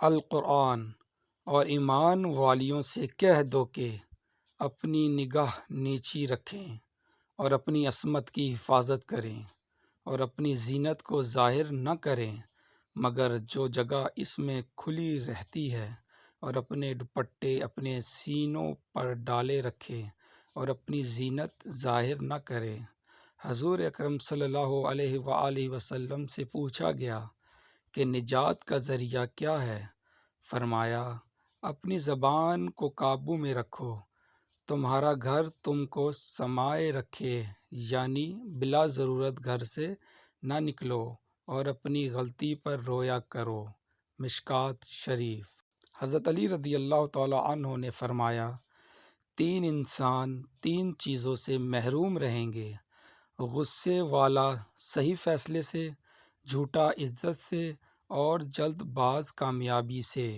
القرآن، اور ایمان والیوں سے کہہ دو کہ اپنی نگاہ نیچی رکھیں اور اپنی عصمت کی حفاظت کریں اور اپنی زینت کو ظاہر نہ کریں مگر جو جگہ اس میں کھلی رہتی ہے، اور اپنے دوپٹے اپنے سینوں پر ڈالے رکھے اور اپنی زینت ظاہر نہ کرے۔ حضور اکرم صلی اللہ علیہ وآلہ وسلم سے پوچھا گیا کہ نجات کا ذریعہ کیا ہے؟ فرمایا، اپنی زبان کو قابو میں رکھو، تمہارا گھر تم کو سمائے رکھے، یعنی بلا ضرورت گھر سے نہ نکلو اور اپنی غلطی پر رویا کرو۔ مشکوٰۃ شریف۔ حضرت علی رضی اللہ تعالیٰ عنہ نے فرمایا، تین انسان تین چیزوں سے محروم رہیں گے: غصے والا صحیح فیصلے سے، جھوٹا عزت سے، اور جلد باز کامیابی سے۔